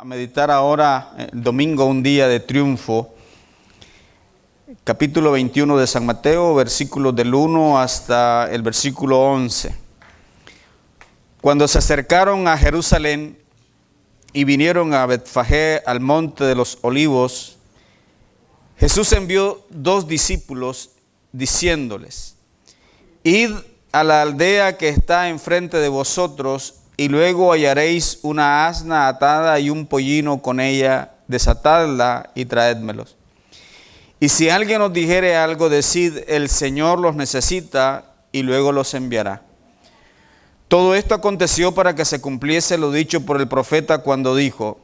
a meditar ahora el domingo, un día de triunfo, capítulo 21 de San Mateo, versículos del 1 hasta el versículo 11. Cuando se acercaron a Jerusalén y vinieron a Betfagé, al monte de los olivos, Jesús envió 2 discípulos diciéndoles: id a la aldea que está enfrente de vosotros, y luego hallaréis una asna atada y un pollino con ella, desatadla y traédmelos. Y si alguien os dijere algo, decid: el Señor los necesita, y luego los enviará. Todo esto aconteció para que se cumpliese lo dicho por el profeta cuando dijo: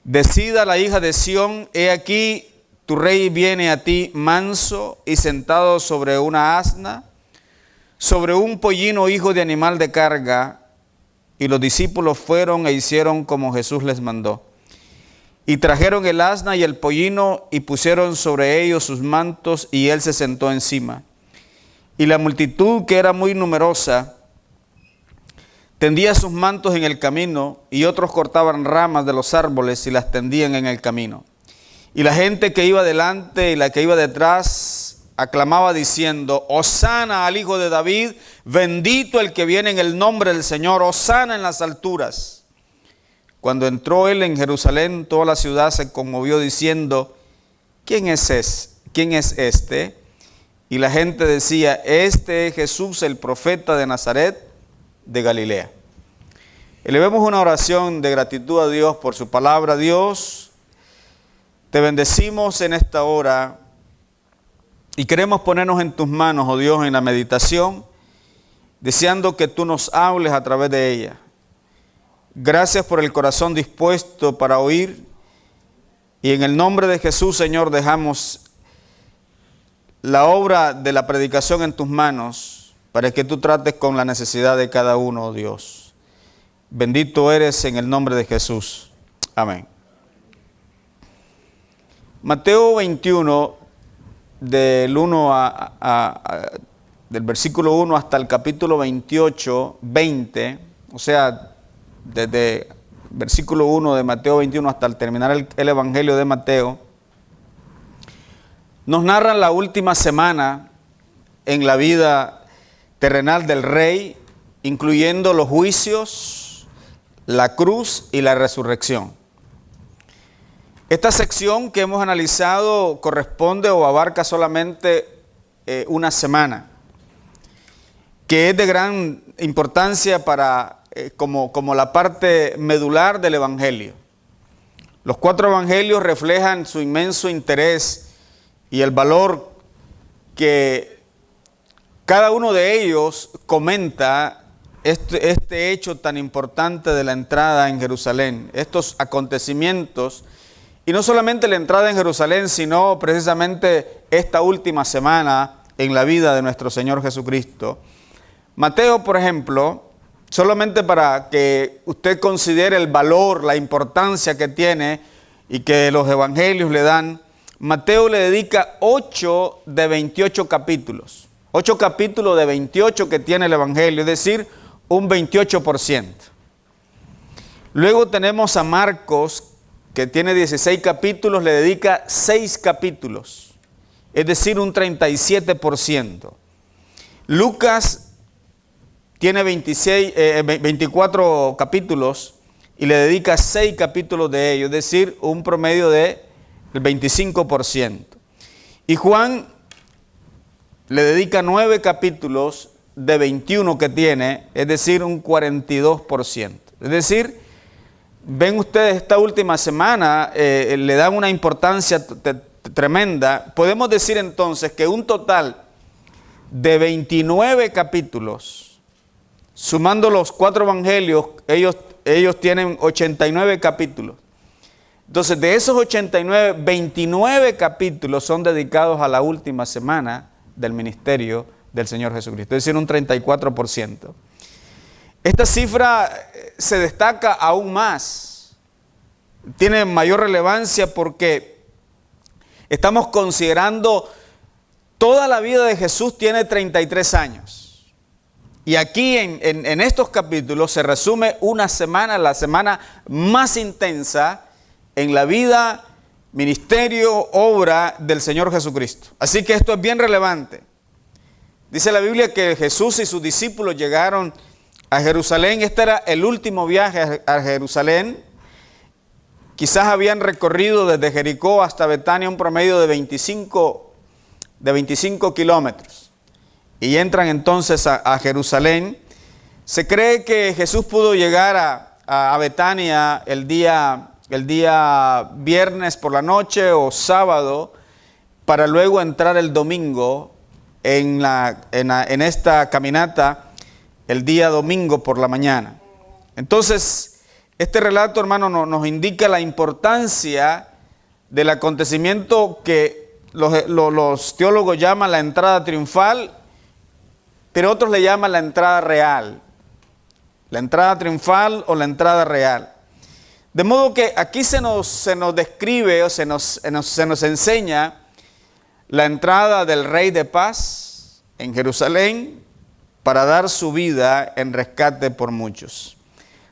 decid a la hija de Sión, he aquí tu rey viene a ti manso y sentado sobre una asna, sobre un pollino hijo de animal de carga. Y los discípulos fueron e hicieron como Jesús les mandó. Y trajeron el asna y el pollino y pusieron sobre ellos sus mantos, y él se sentó encima. Y la multitud, que era muy numerosa, tendía sus mantos en el camino, y otros cortaban ramas de los árboles y las tendían en el camino. Y la gente que iba delante y la que iba detrás aclamaba diciendo: Hosana al Hijo de David, bendito el que viene en el nombre del Señor, Hosana en las alturas. Cuando entró él en Jerusalén, toda la ciudad se conmovió diciendo: ¿quién es este? Y la gente decía: este es Jesús, el profeta de Nazaret de Galilea. Elevemos una oración de gratitud a Dios por su palabra. Dios, te bendecimos en esta hora y queremos ponernos en tus manos, oh Dios, en la meditación, deseando que tú nos hables a través de ella. Gracias por el corazón dispuesto para oír, y en el nombre de Jesús, Señor, dejamos la obra de la predicación en tus manos para que tú trates con la necesidad de cada uno, oh Dios. Bendito eres en el nombre de Jesús. Amén. Mateo 21, del versículo 1 hasta el capítulo 28, 20, o sea, desde versículo 1 de Mateo 21 hasta el terminar el Evangelio de Mateo, nos narran la última semana en la vida terrenal del rey, incluyendo los juicios, la cruz y la resurrección. Esta sección que hemos analizado corresponde o abarca solamente una semana, que es de gran importancia para como la parte medular del Evangelio. Los 4 evangelios reflejan su inmenso interés y el valor que cada uno de ellos comenta este hecho tan importante de la entrada en Jerusalén, estos acontecimientos. Y no solamente la entrada en Jerusalén, sino precisamente esta última semana en la vida de nuestro Señor Jesucristo. Mateo, por ejemplo, solamente para que usted considere el valor, la importancia que tiene y que los evangelios le dan, Mateo le dedica 8 de 28 capítulos. 8 capítulos de 28 que tiene el evangelio, es decir, un 28%. Luego tenemos a Marcos, que tiene 16 capítulos, le dedica 6 capítulos, es decir, un 37%. Lucas tiene 24 capítulos y le dedica 6 capítulos de ellos, es decir, un promedio del 25%. Y Juan le dedica 9 capítulos de 21 que tiene, es decir, un 42%. Es decir, ven ustedes, esta última semana le dan una importancia tremenda. Podemos decir entonces que un total de 29 capítulos, sumando los 4 evangelios, ellos tienen 89 capítulos. Entonces, de esos 89, 29 capítulos son dedicados a la última semana del ministerio del Señor Jesucristo, es decir, un 34%. Esta cifra se destaca aún más, tiene mayor relevancia porque estamos considerando toda la vida de Jesús tiene 33 años. Y aquí en estos capítulos se resume una semana, la semana más intensa en la vida, ministerio, obra del Señor Jesucristo. Así que esto es bien relevante. Dice la Biblia que Jesús y sus discípulos llegaron a Jerusalén. Este era el último viaje a Jerusalén. Quizás habían recorrido desde Jericó hasta Betania un promedio de 25 kilómetros. Y entran entonces a Jerusalén. Se cree que Jesús pudo llegar a Betania el día viernes por la noche o sábado, para luego entrar el domingo en esta caminata el día domingo por la mañana. Entonces, este relato, hermano, nos indica la importancia del acontecimiento que los teólogos llaman la entrada triunfal, pero otros le llaman la entrada real. La entrada triunfal o la entrada real. De modo que aquí se nos describe o se nos enseña la entrada del Rey de Paz en Jerusalén para dar su vida en rescate por muchos.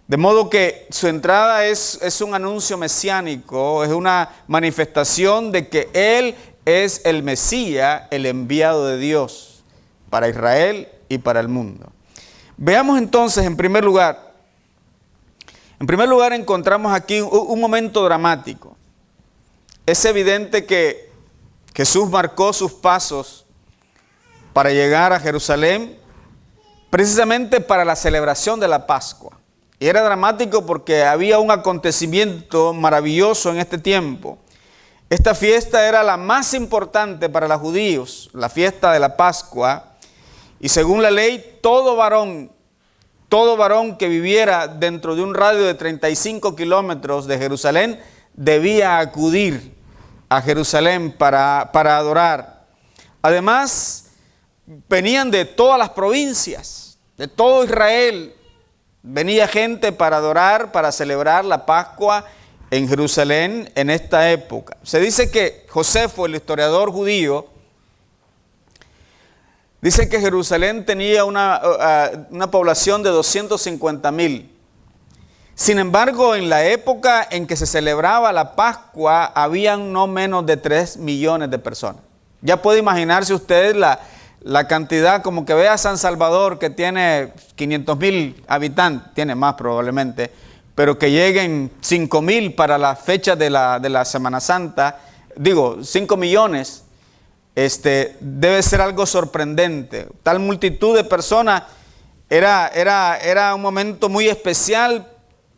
De modo que su entrada es un anuncio mesiánico, es una manifestación de que Él es el Mesías, el enviado de Dios para Israel y para el mundo. Veamos entonces en primer lugar encontramos aquí un momento dramático. Es evidente que Jesús marcó sus pasos para llegar a Jerusalén precisamente para la celebración de la Pascua. Y era dramático porque había un acontecimiento maravilloso en este tiempo. Esta fiesta era la más importante para los judíos, la fiesta de la Pascua. Y según la ley, todo varón que viviera dentro de un radio de 35 kilómetros de Jerusalén debía acudir a Jerusalén para adorar. Además, venían de todas las provincias, de todo Israel. Venía gente para adorar, para celebrar la Pascua en Jerusalén en esta época. Se dice que Josefo, el historiador judío, dice que Jerusalén tenía una población de 250,000. Sin embargo, en la época en que se celebraba la Pascua, habían no menos de 3 millones de personas. Ya puede imaginarse usted la cantidad, como que vea San Salvador, que tiene 500,000 habitantes, tiene más probablemente, pero que lleguen 5,000 para la fecha de la Semana Santa, 5 millones. Debe ser algo sorprendente. Tal multitud de personas era un momento muy especial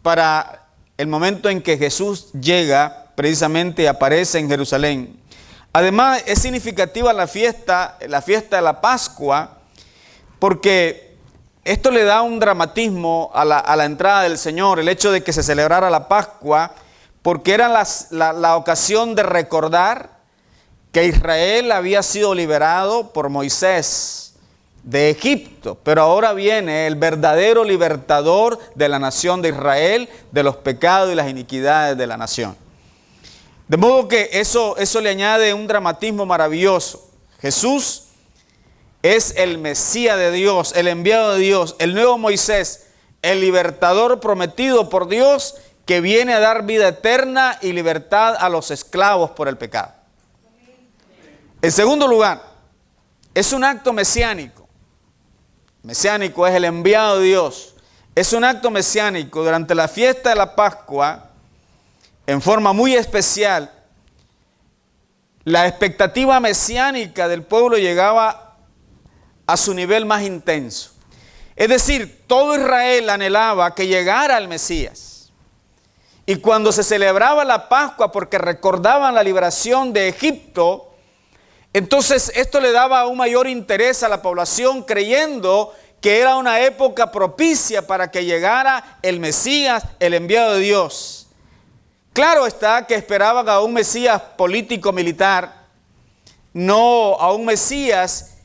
para el momento en que Jesús llega precisamente y aparece en Jerusalén. Además, es significativa la fiesta de la Pascua, porque esto le da un dramatismo a la entrada del Señor, el hecho de que se celebrara la Pascua, porque era la ocasión de recordar que Israel había sido liberado por Moisés de Egipto, pero ahora viene el verdadero libertador de la nación de Israel, de los pecados y las iniquidades de la nación. De modo que eso le añade un dramatismo maravilloso. Jesús es el Mesías de Dios, el enviado de Dios, el nuevo Moisés, el libertador prometido por Dios, que viene a dar vida eterna y libertad a los esclavos por el pecado. En segundo lugar, es un acto mesiánico. Mesiánico es el enviado de Dios. Es un acto mesiánico. Durante la fiesta de la Pascua, en forma muy especial, la expectativa mesiánica del pueblo llegaba a su nivel más intenso. Es decir, todo Israel anhelaba que llegara el Mesías. Y cuando se celebraba la Pascua, porque recordaban la liberación de Egipto, entonces esto le daba un mayor interés a la población, creyendo que era una época propicia para que llegara el Mesías, el enviado de Dios. Claro está que esperaban a un Mesías político-militar, no a un Mesías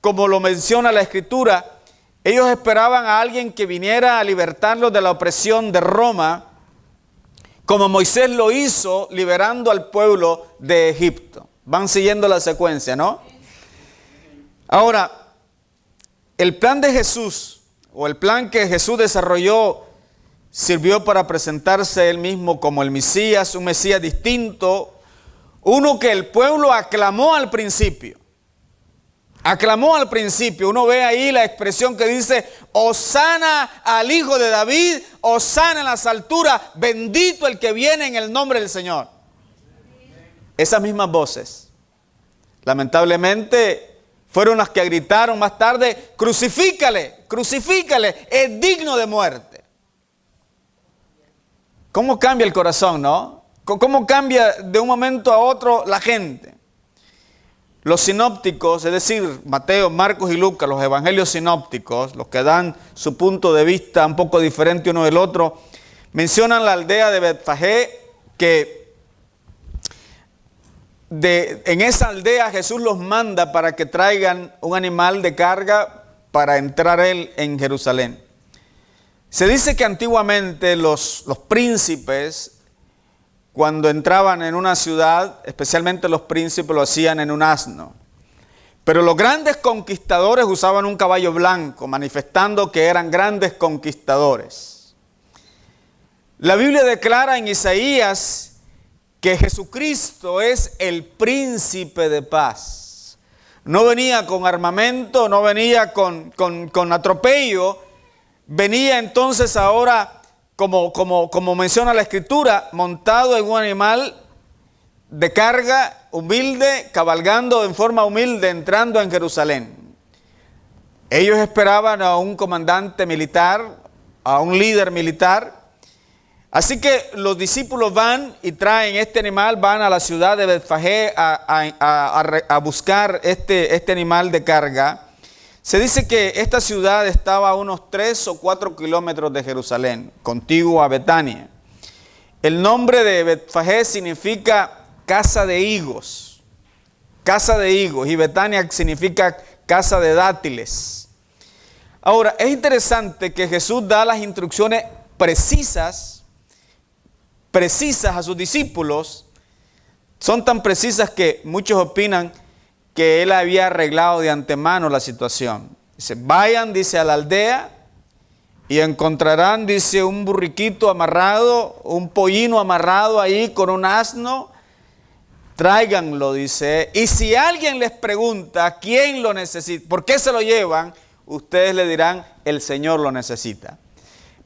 como lo menciona la Escritura. Ellos esperaban a alguien que viniera a libertarlos de la opresión de Roma, como Moisés lo hizo liberando al pueblo de Egipto. Van siguiendo la secuencia, ¿no? Ahora, El plan de Jesús, o el plan que Jesús desarrolló, sirvió para presentarse él mismo como el Mesías, un Mesías distinto, uno que el pueblo aclamó al principio. Aclamó al principio. Uno ve ahí la expresión que dice: Hosana al Hijo de David, Hosana en las alturas, bendito el que viene en el nombre del Señor. Esas mismas voces, lamentablemente, fueron las que gritaron más tarde: crucifícale, crucifícale, es digno de muerte. ¿Cómo cambia el corazón, no? ¿Cómo cambia de un momento a otro la gente? Los sinópticos, es decir, Mateo, Marcos y Lucas, los evangelios sinópticos, los que dan su punto de vista un poco diferente uno del otro, mencionan la aldea de Betfagé, que en esa aldea Jesús los manda para que traigan un animal de carga para entrar él en Jerusalén. Se dice que antiguamente los príncipes, cuando entraban en una ciudad, especialmente los príncipes, lo hacían en un asno. Pero los grandes conquistadores usaban un caballo blanco, manifestando que eran grandes conquistadores. La Biblia declara en Isaías que Jesucristo es el príncipe de paz. No venía con armamento, no venía con atropello, venía entonces ahora, como menciona la Escritura, montado en un animal de carga humilde, cabalgando en forma humilde, entrando en Jerusalén. Ellos esperaban a un comandante militar, a un líder militar. Así que los discípulos van y traen este animal, van a la ciudad de Betfagé a buscar este animal de carga. Se dice que esta ciudad estaba a unos 3 o 4 kilómetros de Jerusalén, contiguo a Betania. El nombre de Betfagé significa casa de higos, y Betania significa casa de dátiles. Ahora, es interesante que Jesús da las instrucciones precisas a sus discípulos. Son tan precisas que muchos opinan que él había arreglado de antemano la situación. Dice: vayan, dice, a la aldea y encontrarán, dice, un burriquito amarrado, un pollino amarrado ahí con un asno. Tráiganlo, dice, y si alguien les pregunta quién lo necesita, por qué se lo llevan, ustedes le dirán: el Señor lo necesita.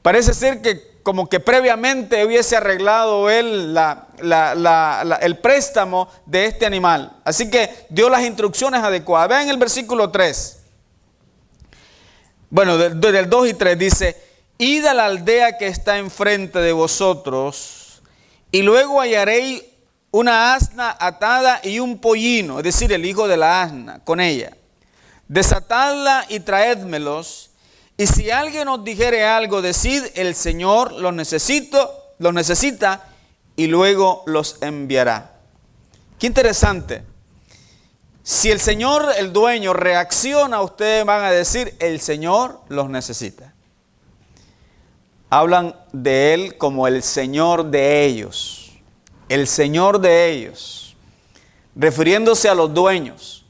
Parece ser que como que previamente hubiese arreglado él el préstamo de este animal. Así que dio las instrucciones adecuadas. Vean el versículo 3. Bueno, del 2 y 3 dice: id a la aldea que está enfrente de vosotros, y luego hallaréis una asna atada y un pollino, es decir, el hijo de la asna, con ella. Desatadla y traédmelos. Y si alguien os dijere algo, decid: el Señor los necesita, y luego los enviará. Qué interesante. Si el Señor, el dueño, reacciona, ustedes van a decir: el Señor los necesita. Hablan de Él como el Señor de ellos. El Señor de ellos. Refiriéndose a los dueños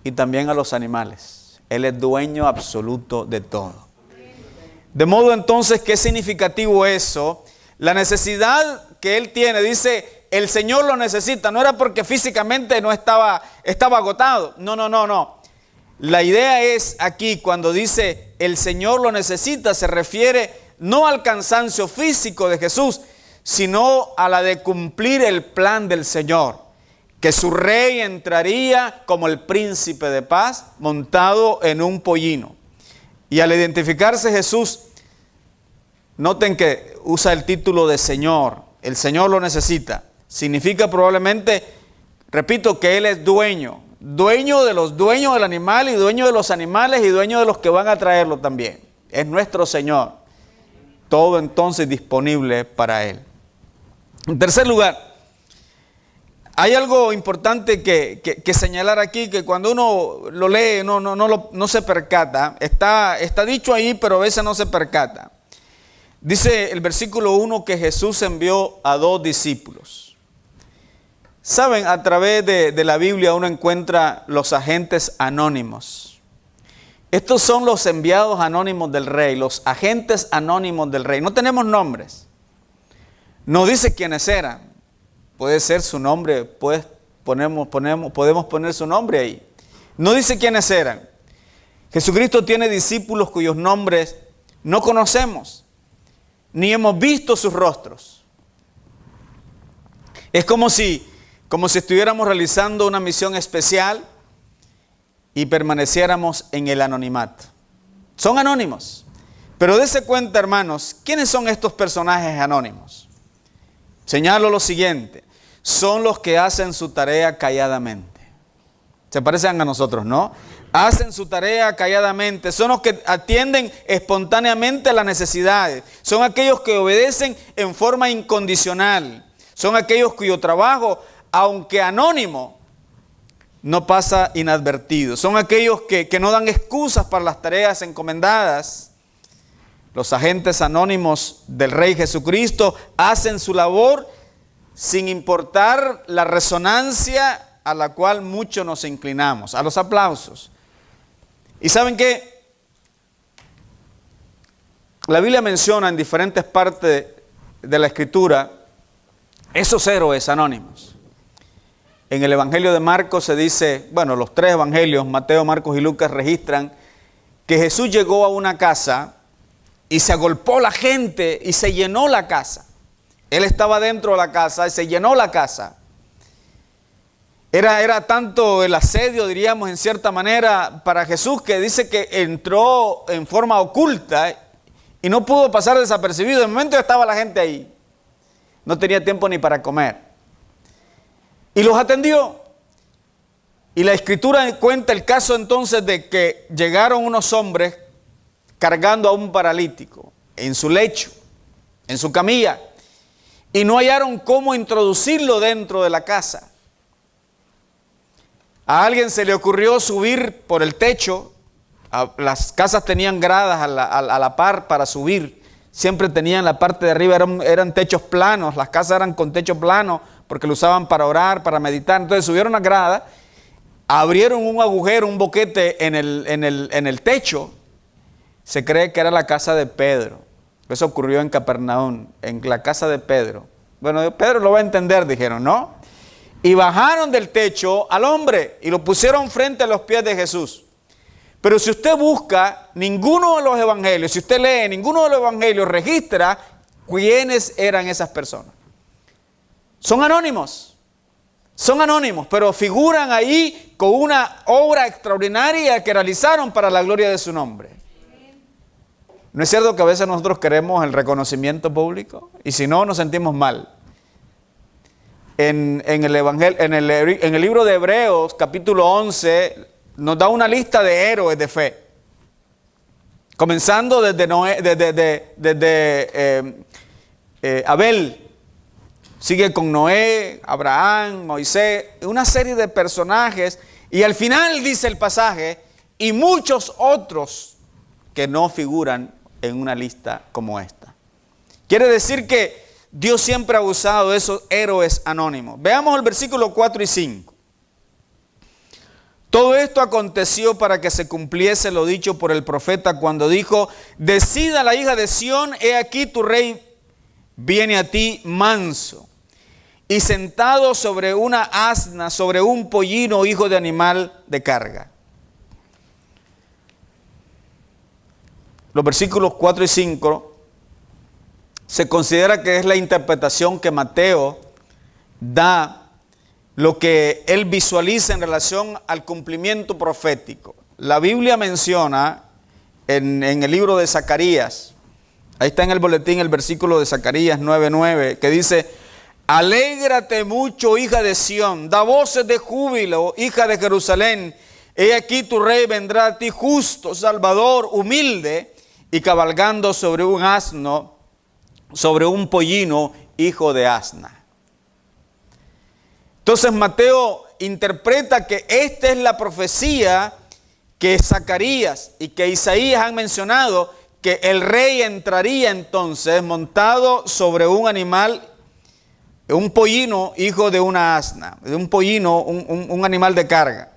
y también a los animales. Él es dueño absoluto de todo. De modo entonces que es significativo eso. La necesidad que él tiene, dice, el Señor lo necesita. No era porque físicamente no estaba agotado. No. La idea es aquí, cuando dice el Señor lo necesita, se refiere no al cansancio físico de Jesús, sino a la de cumplir el plan del Señor. Que su rey entraría como el príncipe de paz, montado en un pollino. Y al identificarse Jesús, noten que usa el título de Señor. El Señor lo necesita. Significa probablemente, repito, que Él es dueño. Dueño de los dueños del animal y dueño de los animales y dueño de los que van a traerlo también. Es nuestro Señor. Todo entonces disponible para Él. En tercer lugar, hay algo importante que señalar aquí, que cuando uno lo lee no se percata. Está dicho ahí, pero a veces no se percata. Dice el versículo 1 que Jesús envió a 2 discípulos. Saben, a través de la Biblia uno encuentra los agentes anónimos. Estos son los enviados anónimos del rey, los agentes anónimos del rey. No tenemos nombres. No dice quiénes eran. Puede ser su nombre, podemos poner su nombre ahí. No dice quiénes eran. Jesucristo tiene discípulos cuyos nombres no conocemos, ni hemos visto sus rostros. Es como si estuviéramos realizando una misión especial y permaneciéramos en el anonimato. Son anónimos. Pero dése cuenta, hermanos, ¿quiénes son estos personajes anónimos? Señalo lo siguiente: son los que hacen su tarea calladamente. Se parecen a nosotros, ¿no? Hacen su tarea calladamente. Son los que atienden espontáneamente a las necesidades. Son aquellos que obedecen en forma incondicional. Son aquellos cuyo trabajo, aunque anónimo, no pasa inadvertido. Son aquellos que no dan excusas para las tareas encomendadas. Los agentes anónimos del Rey Jesucristo hacen su labor sin importar la resonancia a la cual muchos nos inclinamos, a los aplausos. ¿Y saben qué? La Biblia menciona en diferentes partes de la Escritura esos héroes anónimos. En el Evangelio de Marcos se dice, bueno, los tres evangelios, Mateo, Marcos y Lucas, registran que Jesús llegó a una casa y se agolpó la gente y se llenó la casa. Él estaba dentro de la casa y se llenó la casa. Era tanto el asedio, diríamos en cierta manera, para Jesús, que dice que entró en forma oculta y no pudo pasar desapercibido. De momento estaba la gente ahí. No tenía tiempo ni para comer. Y los atendió. Y la Escritura cuenta el caso entonces de que llegaron unos hombres cargando a un paralítico en su lecho, en su camilla, y no hallaron cómo introducirlo dentro de la casa. A alguien se le ocurrió subir por el techo. Las casas tenían gradas a la par para subir. Siempre tenían la parte de arriba, eran techos planos. Las casas eran con techo plano porque lo usaban para orar, para meditar. Entonces subieron la grada, abrieron un agujero, un boquete en el techo. Se cree que era la casa de Pedro. Eso ocurrió en Capernaum, en la casa de Pedro. Bueno, Pedro lo va a entender, dijeron, ¿no? Y bajaron del techo al hombre y lo pusieron frente a los pies de Jesús. Pero si usted busca, ninguno de los evangelios, si usted lee, ninguno de los evangelios registra quiénes eran esas personas. Son anónimos, pero figuran ahí con una obra extraordinaria que realizaron para la gloria de su nombre. ¿No es cierto que a veces nosotros queremos el reconocimiento público? Y si no, nos sentimos mal. En el libro de Hebreos, capítulo 11, nos da una lista de héroes de fe. Comenzando desde Abel, sigue con Noé, Abraham, Moisés, una serie de personajes. Y al final dice el pasaje, y muchos otros que no figuran en una lista como esta. Quiere decir que Dios siempre ha usado esos héroes anónimos. Veamos el versículo 4 y 5. Todo esto aconteció para que se cumpliese lo dicho por el profeta cuando dijo: decida la hija de Sión, he aquí tu rey viene a ti manso, y sentado sobre una asna, sobre un pollino, hijo de animal de carga. Los versículos 4 y 5 se considera que es la interpretación que Mateo da, lo que él visualiza en relación al cumplimiento profético. La Biblia menciona en el libro de Zacarías, ahí está en el boletín el versículo de Zacarías 9:9, que dice: alégrate mucho, hija de Sión, da voces de júbilo, hija de Jerusalén, he aquí tu rey vendrá a ti justo, salvador, humilde, y cabalgando sobre un asno, sobre un pollino, hijo de asna. Entonces Mateo interpreta que esta es la profecía que Zacarías y que Isaías han mencionado, que el rey entraría entonces montado sobre un animal, un pollino, hijo de una asna, de un pollino, un animal de carga.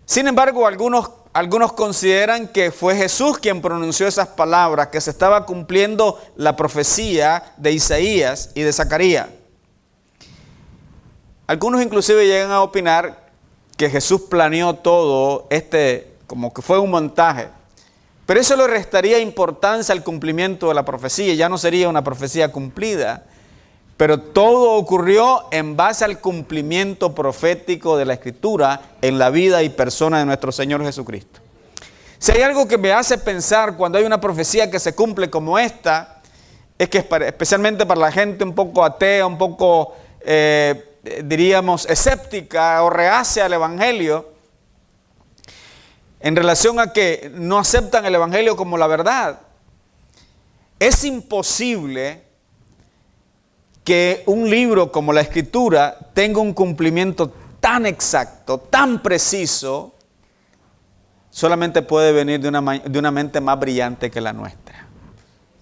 Sin embargo, algunos algunos consideran que fue Jesús quien pronunció esas palabras, que se estaba cumpliendo la profecía de Isaías y de Zacarías. Algunos inclusive llegan a opinar que Jesús planeó todo como que fue un montaje. Pero eso le restaría importancia al cumplimiento de la profecía, ya no sería una profecía cumplida. Pero todo ocurrió en base al cumplimiento profético de la Escritura en la vida y persona de nuestro Señor Jesucristo. Si hay algo que me hace pensar cuando hay una profecía que se cumple como esta, es que especialmente para la gente un poco atea, un poco, diríamos, escéptica o reacia al Evangelio, en relación a que no aceptan el Evangelio como la verdad. Es imposible que un libro como la Escritura tenga un cumplimiento tan exacto, tan preciso, solamente puede venir de una mente más brillante que la nuestra.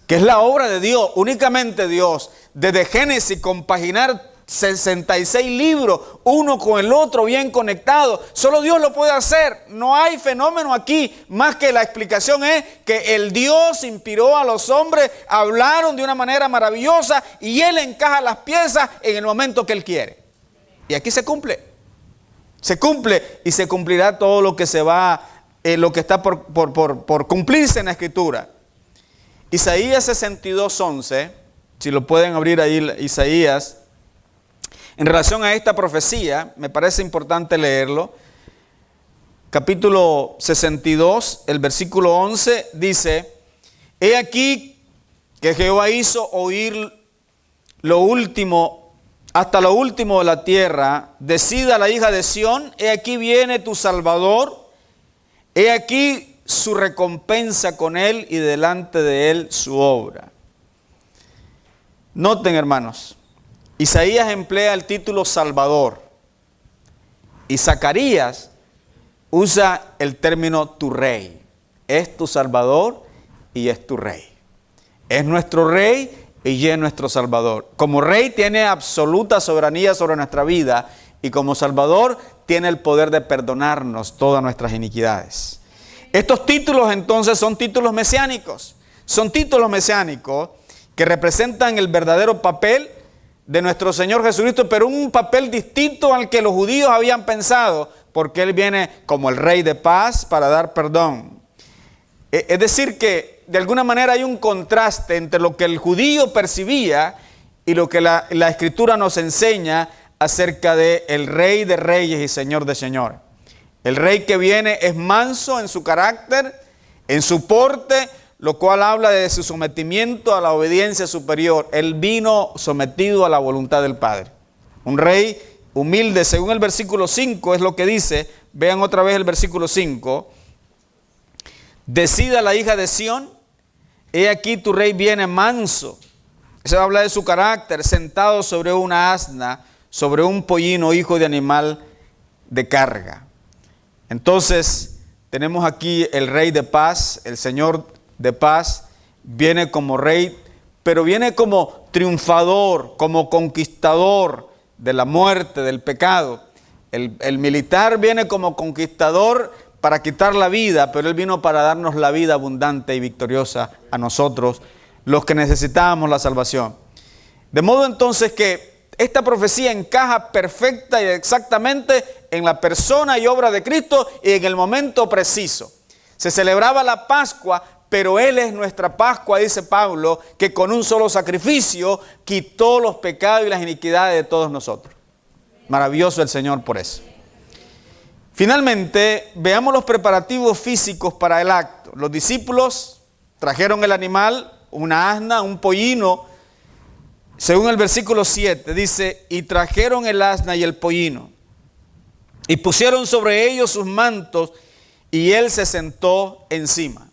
Que es la obra de Dios, únicamente Dios, desde Génesis, compaginar 66 libros, uno con el otro bien conectados. Solo Dios lo puede hacer. No hay fenómeno aquí, más que la explicación es que el Dios inspiró a los hombres, hablaron de una manera maravillosa y Él encaja las piezas en el momento que Él quiere. Y aquí se cumple. Se cumple y se cumplirá todo lo que lo que está por cumplirse en la Escritura. Isaías 62:11, si lo pueden abrir ahí, Isaías. En relación a esta profecía, me parece importante leerlo. Capítulo 62, el versículo 11, dice: He aquí que Jehová hizo oír lo último, hasta lo último de la tierra. Decida la hija de Sión, he aquí viene tu Salvador, he aquí su recompensa con él y delante de él su obra. Noten, hermanos, Isaías emplea el título Salvador y Zacarías usa el término tu rey. Es tu Salvador y es tu rey. Es nuestro rey y es nuestro Salvador. Como rey tiene absoluta soberanía sobre nuestra vida y como Salvador tiene el poder de perdonarnos todas nuestras iniquidades. Estos títulos entonces son títulos mesiánicos. Son títulos mesiánicos que representan el verdadero papel de nuestro Señor Jesucristo, pero un papel distinto al que los judíos habían pensado, porque Él viene como el Rey de paz para dar perdón. Es decir que de alguna manera hay un contraste entre lo que el judío percibía y lo que la Escritura nos enseña acerca de el Rey de reyes y Señor de señores. El Rey que viene es manso en su carácter, en su porte, lo cual habla de su sometimiento a la obediencia superior. Él vino sometido a la voluntad del Padre. Un rey humilde, según el versículo 5 es lo que dice. Vean otra vez el versículo 5. Decida la hija de Sión, he aquí tu rey viene manso. Se habla de su carácter, sentado sobre una asna, sobre un pollino, hijo de animal de carga. Entonces, tenemos aquí el Rey de paz, el Señor de paz, viene como rey, pero viene como triunfador, como conquistador de la muerte, del pecado. El militar viene como conquistador para quitar la vida, pero Él vino para darnos la vida abundante y victoriosa a nosotros, los que necesitábamos la salvación. De modo entonces que esta profecía encaja perfecta y exactamente en la persona y obra de Cristo y en el momento preciso. Se celebraba la Pascua, pero Él es nuestra Pascua, dice Pablo, que con un solo sacrificio quitó los pecados y las iniquidades de todos nosotros. Maravilloso el Señor por eso. Finalmente, veamos los preparativos físicos para el acto. Los discípulos trajeron el animal, una asna, un pollino. Según el versículo 7, dice, y trajeron el asna y el pollino, y pusieron sobre ellos sus mantos, y Él se sentó encima.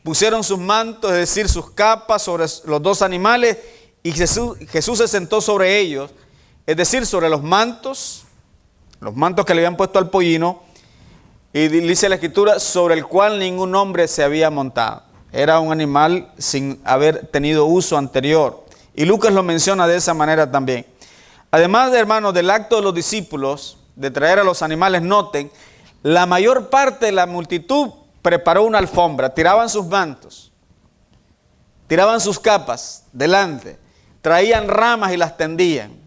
Pusieron sus mantos, es decir, sus capas sobre los dos animales, y Jesús se sentó sobre ellos, es decir, sobre los mantos que le habían puesto al pollino, y dice la Escritura, sobre el cual ningún hombre se había montado. Era un animal sin haber tenido uso anterior. Y Lucas lo menciona de esa manera también. Además, hermanos, del acto de los discípulos de traer a los animales, noten, la mayor parte de la multitud preparó una alfombra, tiraban sus mantos, tiraban sus capas delante, traían ramas y las tendían.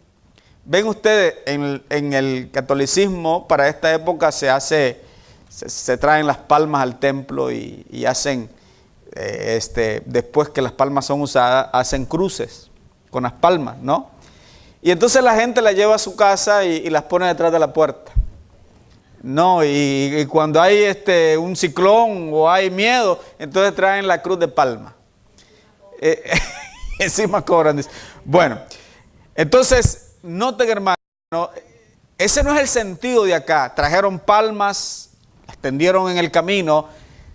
Ven ustedes, en el catolicismo para esta época se traen las palmas al templo y hacen, después que las palmas son usadas, hacen cruces con las palmas, ¿no? Y entonces la gente las lleva a su casa y las pone detrás de la puerta. No, y cuando hay un ciclón o hay miedo, entonces traen la cruz de palma. Encima cobran. Bueno, entonces, noten, hermano, ese no es el sentido de acá. Trajeron palmas, las tendieron en el camino,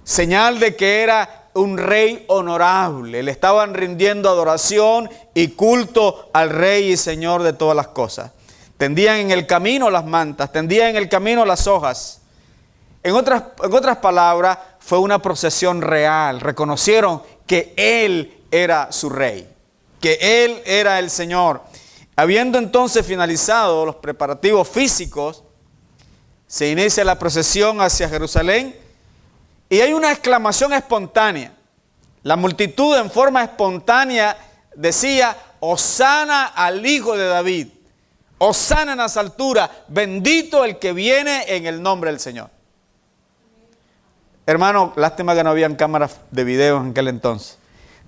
señal de que era un rey honorable. Le estaban rindiendo adoración y culto al rey y señor de todas las cosas. Tendían en el camino las mantas, tendían en el camino las hojas. En otras palabras, fue una procesión real. Reconocieron que Él era su rey, que Él era el Señor. Habiendo entonces finalizado los preparativos físicos, se inicia la procesión hacia Jerusalén y hay una exclamación espontánea. La multitud en forma espontánea decía: Hosana al Hijo de David. Hosana en las alturas, bendito el que viene en el nombre del Señor. Hermano, lástima que no habían cámaras de video en aquel entonces.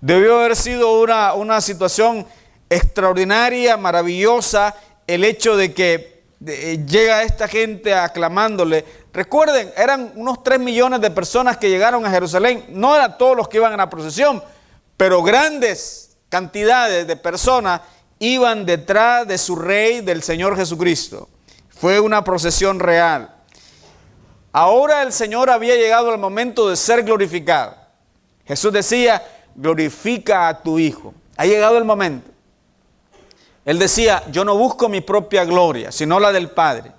Debió haber sido una situación extraordinaria, maravillosa, el hecho de que llega esta gente aclamándole. Recuerden, eran unos 3 millones de personas que llegaron a Jerusalén. No eran todos los que iban a la procesión, pero grandes cantidades de personas iban detrás de su rey, del Señor Jesucristo. Fue una procesión real. Ahora el Señor había llegado al momento de ser glorificado. Jesús decía: glorifica a tu Hijo. Ha llegado el momento. Él decía: yo no busco mi propia gloria, sino la del Padre.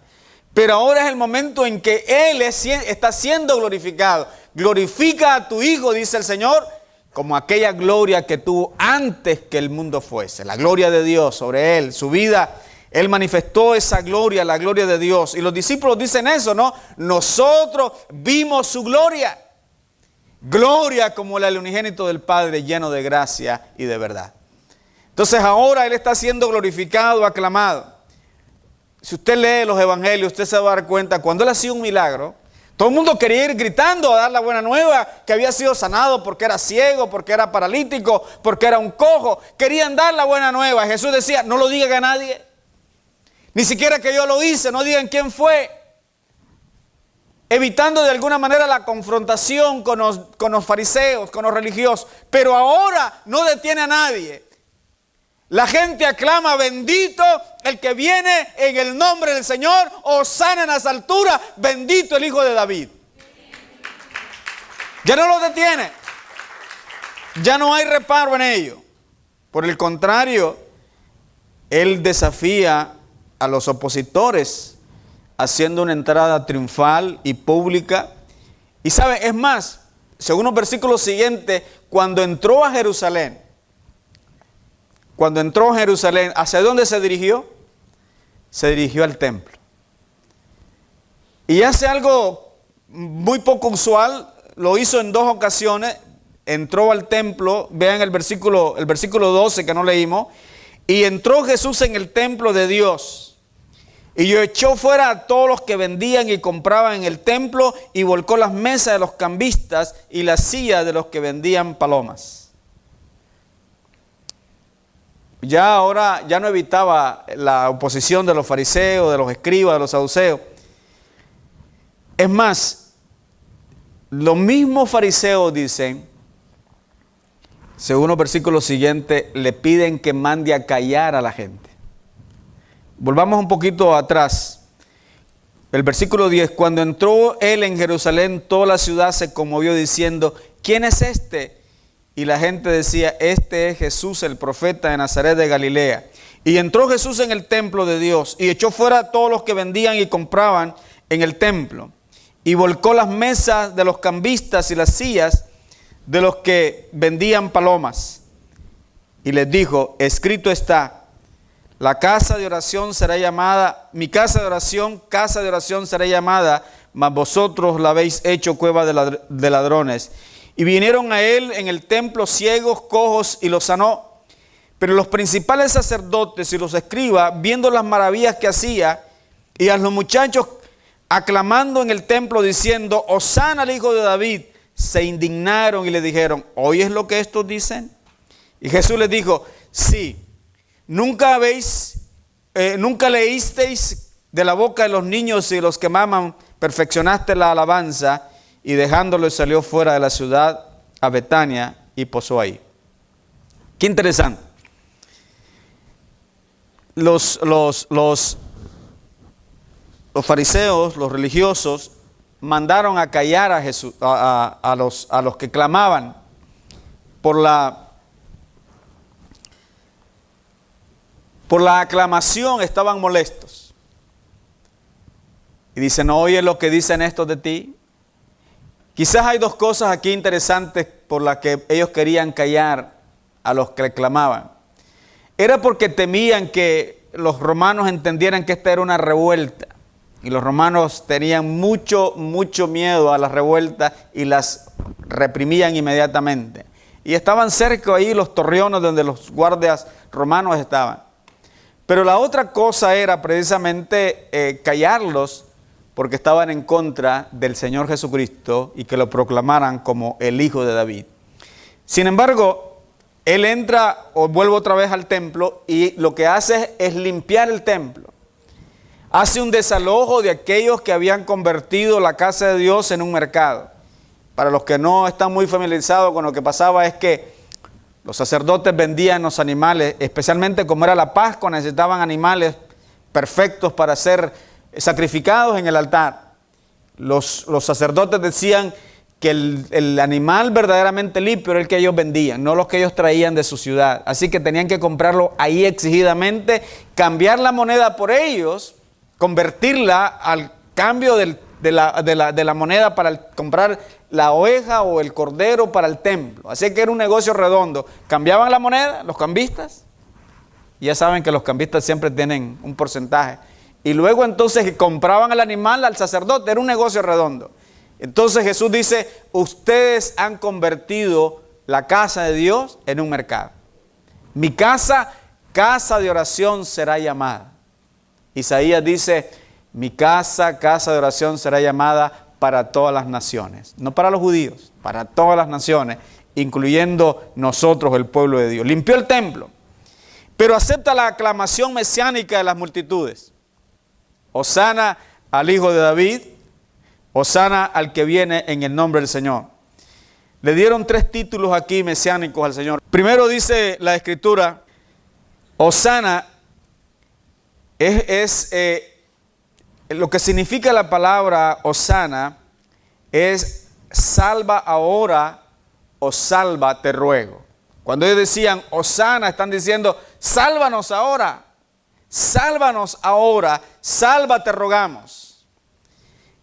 Pero ahora es el momento en que Él está siendo glorificado. Glorifica a tu Hijo, dice el Señor, como aquella gloria que tuvo antes que el mundo fuese. La gloria de Dios sobre Él, su vida. Él manifestó esa gloria, la gloria de Dios. Y los discípulos dicen eso, ¿no? Nosotros vimos su gloria. Gloria como la del unigénito del Padre, lleno de gracia y de verdad. Entonces ahora Él está siendo glorificado, aclamado. Si usted lee los evangelios, usted se va a dar cuenta, cuando Él hacía un milagro, todo el mundo quería ir gritando a dar la buena nueva, que había sido sanado porque era ciego, porque era paralítico, porque era un cojo. Querían dar la buena nueva. Jesús decía: no lo digan a nadie. Ni siquiera que yo lo hice, no digan quién fue. Evitando de alguna manera la confrontación con los fariseos, con los religiosos. Pero ahora no detiene a nadie. La gente aclama: bendito el que viene en el nombre del Señor, hosana en las alturas, bendito el Hijo de David. Ya no lo detiene. Ya no hay reparo en ello. Por el contrario, Él desafía a los opositores, haciendo una entrada triunfal y pública. Y sabe, es más, según los versículos siguientes, cuando entró a Jerusalén, ¿hacia dónde se dirigió? Se dirigió al templo. Y hace algo muy poco usual, lo hizo en 2 ocasiones, entró al templo, vean el versículo 12 que no leímos, y entró Jesús en el templo de Dios. Y echó fuera a todos los que vendían y compraban en el templo y volcó las mesas de los cambistas y las sillas de los que vendían palomas. Ya ahora ya no evitaba la oposición de los fariseos, de los escribas, de los saduceos. Es más, los mismos fariseos dicen, según los versículos siguientes, le piden que mande a callar a la gente. Volvamos un poquito atrás. El versículo 10, cuando entró Él en Jerusalén, toda la ciudad se conmovió diciendo: ¿quién es este? Y la gente decía: este es Jesús, el profeta de Nazaret de Galilea. Y entró Jesús en el templo de Dios y echó fuera a todos los que vendían y compraban en el templo. Y volcó las mesas de los cambistas y las sillas de los que vendían palomas. Y les dijo: escrito está, la casa de oración será llamada, mi casa de oración será llamada, mas vosotros la habéis hecho cueva de ladrones. Y vinieron a él en el templo ciegos, cojos, y los sanó. Pero los principales sacerdotes y los escribas, viendo las maravillas que hacía, y a los muchachos aclamando en el templo, diciendo, Hosana al hijo de David, se indignaron y le dijeron, ¿oyes lo que estos dicen? Y Jesús les dijo, sí, nunca leísteis de la boca de los niños y los que maman, perfeccionaste la alabanza, y dejándolo salió fuera de la ciudad a Betania y posó ahí. Qué interesante. Los fariseos, los religiosos, mandaron a callar a Jesús, a los que clamaban por la aclamación, estaban molestos. Y dicen, ¿no oyes lo que dicen estos de ti? Quizás hay dos cosas aquí interesantes por las que ellos querían callar a los que clamaban. Era porque temían que los romanos entendieran que esta era una revuelta. Y los romanos tenían mucho miedo a las revueltas y las reprimían inmediatamente. Y estaban cerca ahí los torreones donde los guardias romanos estaban. Pero la otra cosa era precisamente callarlos porque estaban en contra del Señor Jesucristo y que lo proclamaran como el Hijo de David. Sin embargo, él entra o vuelve otra vez al templo y lo que hace es limpiar el templo. Hace un desalojo de aquellos que habían convertido la casa de Dios en un mercado. Para los que no están muy familiarizados con lo que pasaba es que los sacerdotes vendían los animales, especialmente como era la Pascua, necesitaban animales perfectos para ser sacrificados en el altar. Los sacerdotes decían que el animal verdaderamente limpio era el que ellos vendían, no los que ellos traían de su ciudad. Así que tenían que comprarlo ahí exigidamente, cambiar la moneda por ellos, convertirla al cambio de la moneda para comprar la oveja o el cordero para el templo. Así que era un negocio redondo. Cambiaban la moneda, los cambistas. Ya saben que los cambistas siempre tienen un porcentaje. Y luego entonces compraban el animal al sacerdote. Era un negocio redondo. Entonces Jesús dice, ustedes han convertido la casa de Dios en un mercado. Mi casa, casa de oración será llamada. Isaías dice, mi casa, casa de oración será llamada para todas las naciones. No para los judíos, para todas las naciones, incluyendo nosotros, el pueblo de Dios. Limpió el templo, pero acepta la aclamación mesiánica de las multitudes. Hosana al Hijo de David, Hosana al que viene en el nombre del Señor. Le dieron 3 títulos aquí mesiánicos al Señor. Primero dice la Escritura, Hosana lo que significa la palabra Hosana es salva ahora o salva te ruego. Cuando ellos decían Hosana, están diciendo sálvanos ahora, salva te rogamos.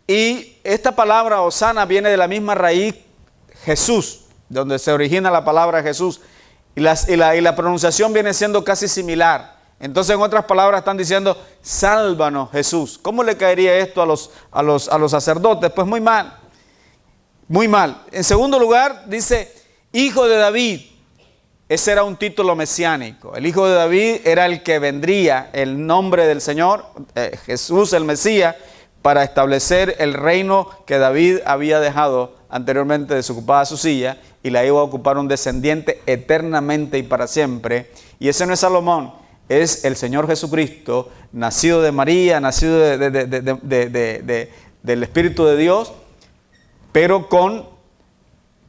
Y esta palabra Hosana viene de la misma raíz Jesús, donde se origina la palabra Jesús. Y la pronunciación viene siendo casi similar. Entonces, en otras palabras, están diciendo, sálvanos Jesús. ¿Cómo le caería esto a los sacerdotes? Pues muy mal, muy mal. En segundo lugar, dice, Hijo de David. Ese era un título mesiánico. El Hijo de David era el que vendría, el nombre del Señor, Jesús el Mesías, para establecer el reino que David había dejado anteriormente desocupada su silla y la iba a ocupar un descendiente eternamente y para siempre. Y ese no es Salomón, es el Señor Jesucristo, nacido de María, nacido del Espíritu de Dios, pero con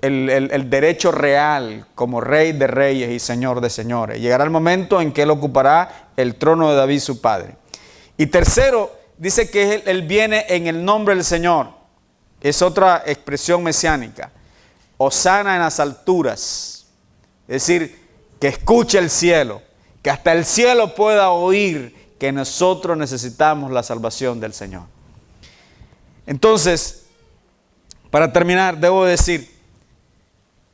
el derecho real como Rey de Reyes y Señor de Señores. Llegará el momento en que Él ocupará el trono de David su padre. Y tercero, dice que Él viene en el nombre del Señor. Es otra expresión mesiánica. Hosana en las alturas. Es decir, que escuche el cielo. Que hasta el cielo pueda oír que nosotros necesitamos la salvación del Señor. Entonces, para terminar, debo decir,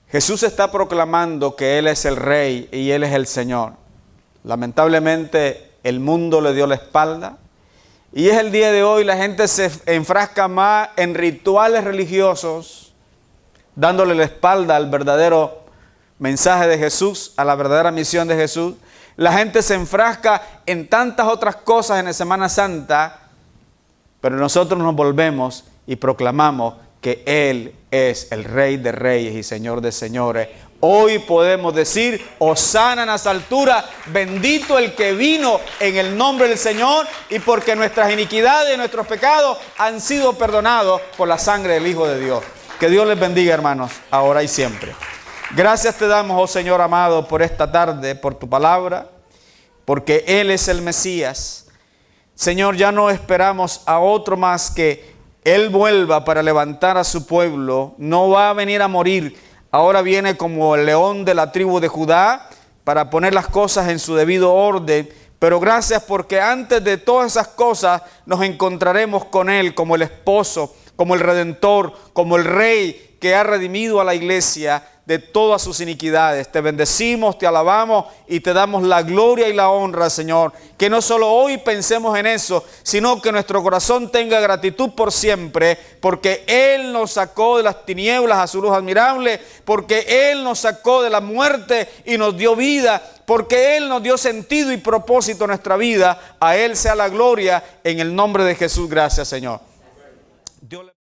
Jesús está proclamando que Él es el Rey y Él es el Señor. Lamentablemente, el mundo le dio la espalda Y es el día de hoy, la gente se enfrasca más en rituales religiosos, dándole la espalda al verdadero mensaje de Jesús, a la verdadera misión de Jesús. La gente se enfrasca en tantas otras cosas en la Semana Santa, pero nosotros nos volvemos y proclamamos que Él es el Rey de Reyes y Señor de Señores. Hoy podemos decir, hosana en las alturas, bendito el que vino en el nombre del Señor, y porque nuestras iniquidades y nuestros pecados han sido perdonados por la sangre del Hijo de Dios. Que Dios les bendiga, hermanos, ahora y siempre. Gracias te damos, oh Señor amado, por esta tarde, por tu palabra, porque Él es el Mesías. Señor, ya no esperamos a otro más que Él vuelva para levantar a su pueblo. No va a venir a morir. Ahora viene como el león de la tribu de Judá para poner las cosas en su debido orden. Pero gracias porque antes de todas esas cosas nos encontraremos con Él como el esposo, como el redentor, como el rey que ha redimido a la iglesia de todas sus iniquidades. Te bendecimos, te alabamos y te damos la gloria y la honra, Señor. Que no solo hoy pensemos en eso, sino que nuestro corazón tenga gratitud por siempre, porque Él nos sacó de las tinieblas a su luz admirable, porque Él nos sacó de la muerte y nos dio vida, porque Él nos dio sentido y propósito a nuestra vida. A Él sea la gloria en el nombre de Jesús. Gracias, Señor. Dios le